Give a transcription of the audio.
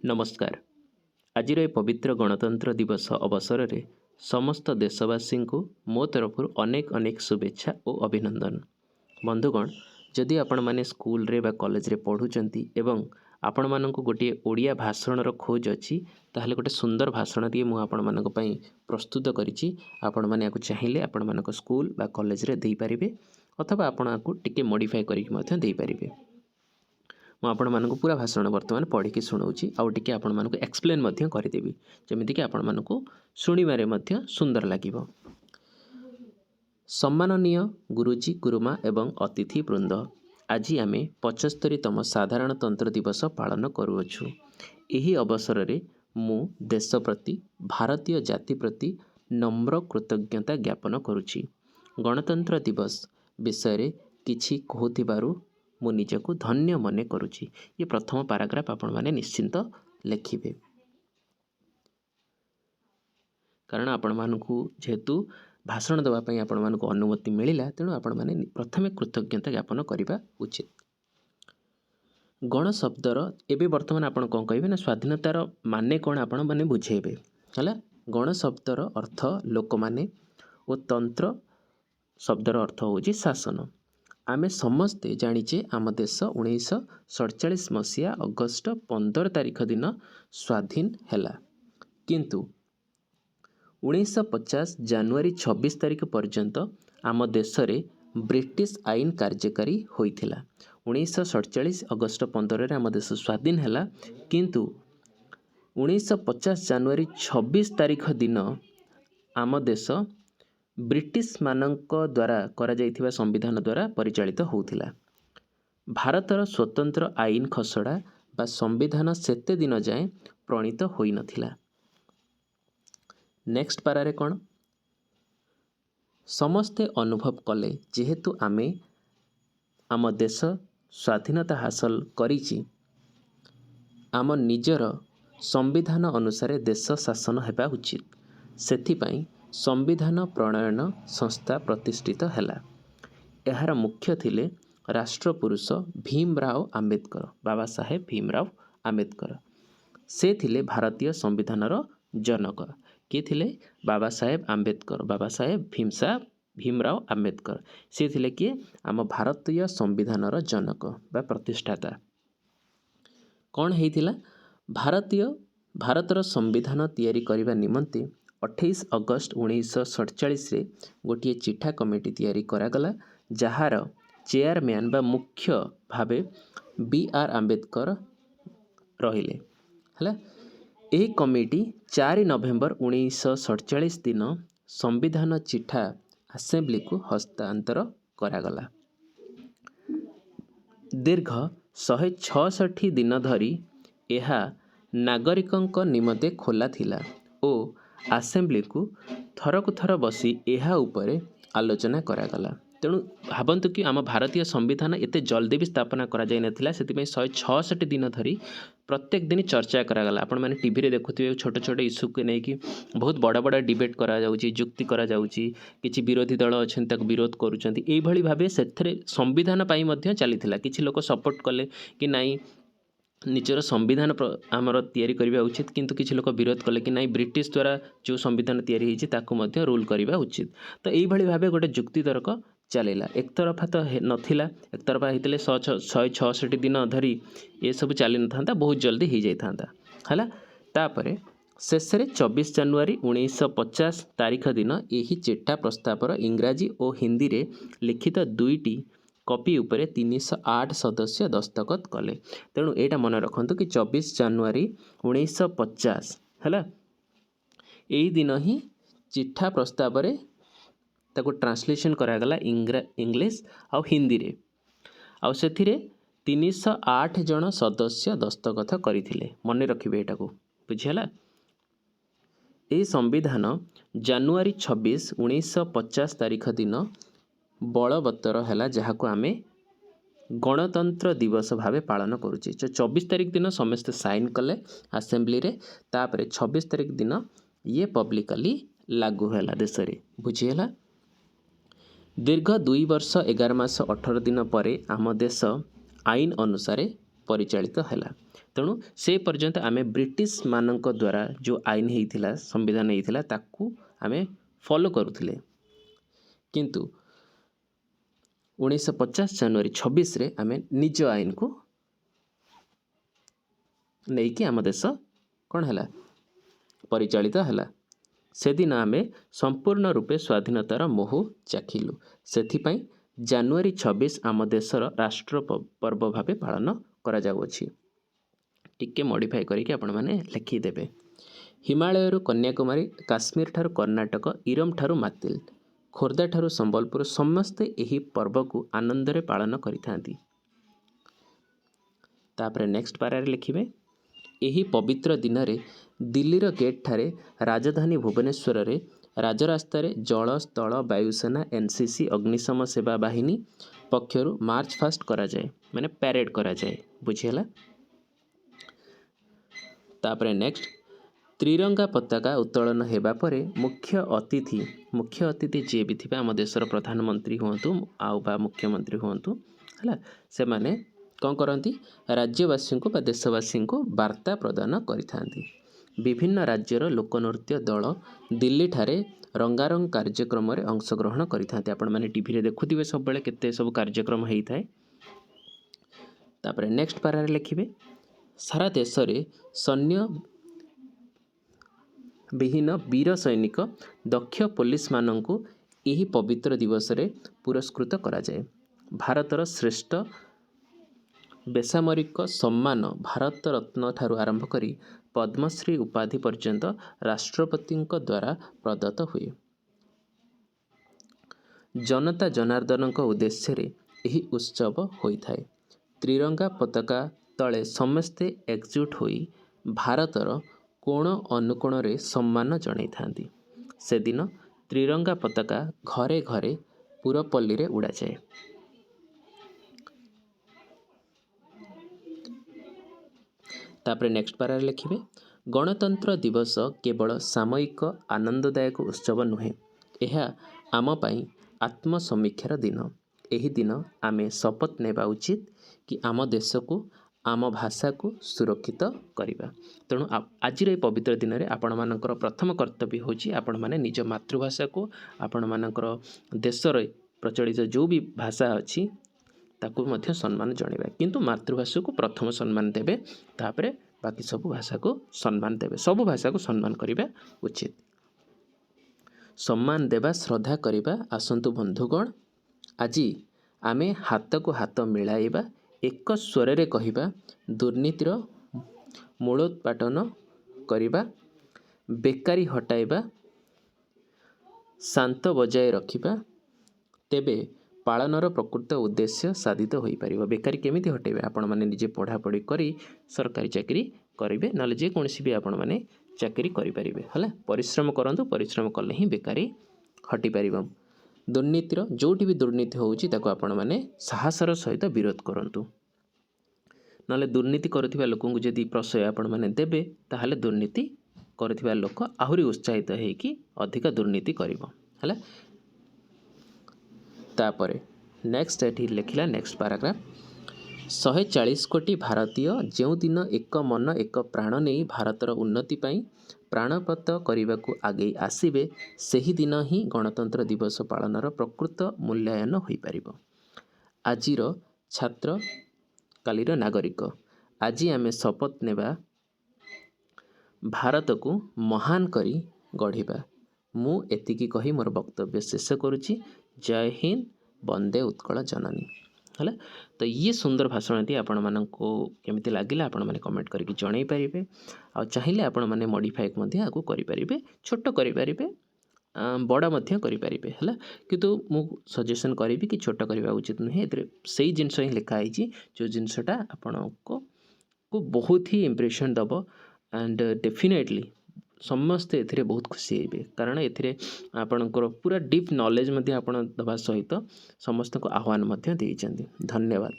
नमस्कार। आज ए पवित्र गणतंत्र दिवस अवसर में समस्त देशवासी को मो तरफ अनेक अनेक शुभेच्छा और अभिनंदन। बंधुगण, जदि आपण माने स्कूल रे बा कॉलेज रे पढ़ुचंती एवं आपण मानक गोटे ओडिया भाषण खोज अच्छी ताहले गोटे सुंदर भाषण टी मु आपण मानक पई प्रस्तुत करिछि। आपण माने याकु चाहिए आपण मानक स्कूल बा कॉलेज रे देई परिबे अथवा आपण आकु टिके मॉडिफाई करिक मध्य देई परिबे। मु आपण मानक पूरा भाषण वर्तमान पढ़ी शुणाऊँगी आउ टिके आपण मानक एक्सप्लेन मध्य करदेवी जमिति कि आपण मानक शुणिबारे मध्य सुंदर लागिबो। सम्माननीय गुरुजी गुरुमा एवं अतिथि वृंद, आज आम 75तम साधारणतंत्र दिवस पालन करुअछु। एही अवसर रे मु देश प्रति भारतीय जाति प्रति नम्र कृतज्ञता ज्ञापन करुछि। गणतंत्र दिवस विषय रे किछि कहूथिबारु मु निजको धन्य मने करुछि। ये प्रथम पैराग्राफ आपण माने निश्चिंत लिखिबे, कारण आपण मानकु जेहेतु भाषण देवा पई आपण मानकु अनुमति मिलिला तेणु आपण माने प्रथमे कृतज्ञता ज्ञापन करिबा उचित। गण शब्दर एबे वर्तमान आपण कोन कहबे ना स्वाधीनतार माने कोन आपण माने बुझेबे हला। गण शब्दर अर्थ लोक माने और तंत्र शब्दर अर्थ होची शासन। आमे समस्ते जानिचे आम देश 1947 मसीहा अगस्ट 15 तारिख दिन स्वाधीन हैला, किंतु 1950 जनवरी 26 तारिख पर्यंत आम देश रे ब्रिटिश आईन कार्यकारी होइथिला। 1947 अगस्ट 15 रे आम देश स्वाधीन हैला, किंतु 1950 जनवरी 26 तारिख दिन आम देश ब्रिटिश मानक द्वारा करा जाइथिबा संविधान द्वारा परिचालित होउथिला। भारतर स्वतंत्र आईन खसड़ा बा संविधान सेते दिन जाए प्रणीत होई नथिला। नेक्स्ट पारारे कौन समस्ते अनुभव कले जेहेतु आमे आम देश स्वाधीनता हासिल करिछि, आम निजर संविधान अनुसार देश शासन हेबा उचित। सेथिपाई संविधान प्रणयन संस्था प्रतिष्ठित हैला। एहार मुख्य थिले राष्ट्रपुरुष भीमराव आंबेडकर, बाबा साहेब भीमराव आंबेडकर। से थिले भारतीय संविधानर जनक। किए थिले? बाबा साहेब आंबेडकर, बाबा साहेब भीमराव आंबेडकर। से थिले किए? आम भारतीय संविधानर जनक बा प्रतिष्ठाता। कौन हेइथिला? भारतर संविधान तैयारी करिबा निमंते 28 अगस्त 1947 रे गोटे चिठा कमिटी तैयारी करागला, जहार चेयरमैन बा मुख्य भावे बी.आर. आंबेडकर रहिले हला। एही कमिटी 4 नवेम्बर 1947 दिन संविधान चिठा असेंबली को हस्तांतर करागला। दीर्घ 166 दिन धरी एहा नागरिकंक निमते खोला थिला ओ असेंबली को थरकु थर बसी एहा उपरे आलोचना करागला। तेणु भावंतु कि आम भारतीय संविधान एते जल्दी भी स्थापना करा जाय नथिला, सेतिपई 166 दिन धरी प्रत्येक दिन चर्चा करागला। आपण माने टीवी रे देखुथिबे छोट छोट इश्यू के नै कि बहुत बड़ बड़ डिबेट करा जाउची, जुक्ति करा जाउची, किछि विरोधी दल अछन तक विरोध करूचंती। एई भली भाबे सेथरे संविधान पई मध्य चलीथिला। किछि लोक सपोर्ट कले कि नाही निजर संविधान आमर तैयारी करबा उचित, किंतु किछि लोक विरोध कले कि नाही ब्रिटिश द्वारा जो संविधान तैयारी होइछि ताकू मध्य रूल करबा उचित। तो एई भली भाबे गोटे जुक्ति तर्क चलेला। एक तरफा तो नथिला, एक तरफा हेतिले 166 दिन धरी ये सब चली नथांता, बहुत जल्दी हो जाइथांता हला। तापरे शेषरे 24 जनवरी 1950 तारिख दिन एही चिठा प्रस्तावर इंग्राजी और हिंदी रे लिखित दुईटी कॉपी उपरे 308 सदस्य दस्तखत कले। तेणु एटा मन रखंतु कि 24 जनवरी 1950 हला, एही दिन ही चिठा प्रस्तावर ताको ट्रांसलेशन करागला इंग्लिश आ हिंदी रे। आ सेथिरे 308 जन सदस्य दस्तखत करथिले। मन रखिबे एटाको, बुझियला। एही संविधान जनवरी 26 1950 तारिख दिन बलवत्तर हैला, जहाको आमे गणतंत्र दिवस भावे पालन करुचे। 24 तारिख दिन समस्त साइन कले असेंबली रे, तापरे 26 तारिख दिन ये पब्लिकली लागू हैला देश रे, बुझियला। दीर्घ 2 वर्ष 11 मास 18 दिन परे आम देश आईन अनुसार परिचालित हैला। तेणु से पर्यंत आमे ब्रिटिश मानक द्वारा जो आईन होता संविधान होता ताकू आमे फॉलो करुले किंतु 1950 जनवरी 26 रे आमे निज आईन को नहीं कि आम देश कौन है परिचालित है से दिन आमे संपूर्ण रूपे स्वाधीनतार मोह चाखिलु से जनवरी 26 आम देशर राष्ट्र पर्व भाव पालन करा जाउछि। टिके मॉडिफाई करके आपण माने लिखिदेवे। हिमालय कन्याकुमारी काश्मीर ठारू कर्णाटक इरम ठारू मातिल खोर्धा ठारू संबलपुर समस्ते यही पर्व को आनंदरे पालन करिथांती। तापरे नेक्स्ट पारारे लिखिबे यही पवित्र दिन रे दिल्लीर गेट ठारे राजधानी भुवनेश्वर रे राजरास्तार जल स्थल वायुसेना एनसीसी अग्निशम सेवा बाहिनी पक्षरु मार्च फास्ट करा जाए माने पैरेड करा जाए बुझीला। तापरे नेक्स्ट त्रिरंगा पताका उत्तोलन हेबा परे मुख्य अतिथि जे भी थिबा आम देशर प्रधानमंत्री हुंतु आउ बा मुख्यमंत्री हुंतु हला से माने कौन करती राज्यवासी को देशवासी को वार्ता प्रदान करिथांती। विभिन्न राज्यर लोकनृत्य दल दिल्ली ठारे रंगारंग कार्यक्रम रे अंशग्रहण करिथांती। आपण माने टीवी रे देखुथिबे सब बेले केते सब कार्यक्रम हेई थाए। तापरे नेक्स्ट पारारे लिखिबे सारा देश रे सैन्य विहीन वीर सैनिक दक्ष पुलिस माननकु एही पवित्र दिवस रे पुरस्कृत करा जाए। भारतर श्रेष्ठ बेसामरिक सम्मान भारत रत्न ठारू आरंभ करी पद्मश्री उपाधि पर्यंत राष्ट्रपति द्वारा प्रदत्त हुए। जनता जनार्दन उद्देश्य रे यही उत्सव होइथाए। त्रिरंगा पताका तले समस्ते एकजुट होई भारतर कोण अनुकोण रे सम्मान जणाई थांती। से दिन त्रिरंगा पताका घरे घरे पुरपल्ली रे उड़ा जाए। तापरे नेक्स्ट पारा लिखिबे गणतंत्र दिवस केवल सामयिक आनंददायक उत्सव नुहे यह आम पाई आत्मसमीक्षार दिन। एही दिन आमे शपथ नेबा उचित कि आम देश को आम भाषा को सुरक्षित करवा। तेणु आज पवित्र दिन में आपण मानकर प्रथम कर्तव्य होची आपण माने निज मातृभाषा को आपण मानकर देशर प्रचलित जो भी भाषा अच्छी ताकू मध्य सम्मान जणेबा किंतु मातृभाषा को प्रथम सम्मान देबे तापरे बाकी सब भाषा को सम्मान देबे। सब भाषा को सम्मान करिबा उचित। सम्मान देबा श्रद्धा करिबा आसंतु बंधुगण आज आमे हाथ को हाथ मिलाइबा एक स्वर रे कहिबा दुर्नीतिर मूलोत्पाटन करिबा बेकारी हटाइबा शांत बजाय रखिबा तेबे पालनर प्रकृत उद्देश्य साधित हो पार। बेकारी केमिति हटेबे आपण माने निजे पढ़ापढ़ी करी सरकारी चाकरी करेंगे ना जेकोसी भी आपण माने चाकरी करेंगे है। परिश्रम करंतु परिश्रम कले ही बेकारी हटि पार। दुर्नीतिर जोटी भी दुर्नीति होउची ताको आपण माने साहसर सहित विरोध करंतु ना दुर्नीति करुथिबा लोकंकु जदि प्रशय आपण माने देबे ताहाले दुर्नीति करुथिबा लोक आहुरी उत्साहित हेकि अधिक दुर्नीति करिवो है। तापरे नेक्स्ट एठी लिखिला नेक्स्ट पैराग्राफ 140 कोटी भारतीय जो दिन एक मन एक प्राण नहीं भारतर उन्नति पाई प्राणपत करने को आगे आसबे सही दिन ही गणतंत्र दिवस पालनर प्रकृत मूल्यांकन हो पार। आजिर छात्र कालीर नागरिक आज आमे शपथ नेबा भारत को महान करी गढ़िबा। मु एतिकी कही मोर वक्तव्य शेष करुछि। जय हिंद वंदे उत्कल जननी है। तो ये सुंदर भाषणटी आपण मानको केमिति लागिला आपण माने कमेंट करके जणाई पारिबे। आ चाहिए आपण माने मॉडिफाई मध्य आगु करि पारिबे छोट करि पारिबे बड़ा मध्य करि पारिबे है। किंतु मु सजेशन करी कि छोट करबा उचित नुहे। एतरे सही जिनस ही लिखा है जो जिनसटा आपण को बहुत ही इंप्रेशन दब एंड डेफिनेटली समस्ते एथिरे बहुत खुशी हेबे कारण एथिरे आपणकर पूरा डीप नॉलेज मध्य आपण दबा सहित समस्त को आह्वान मध्य देइचंदी। धन्यवाद।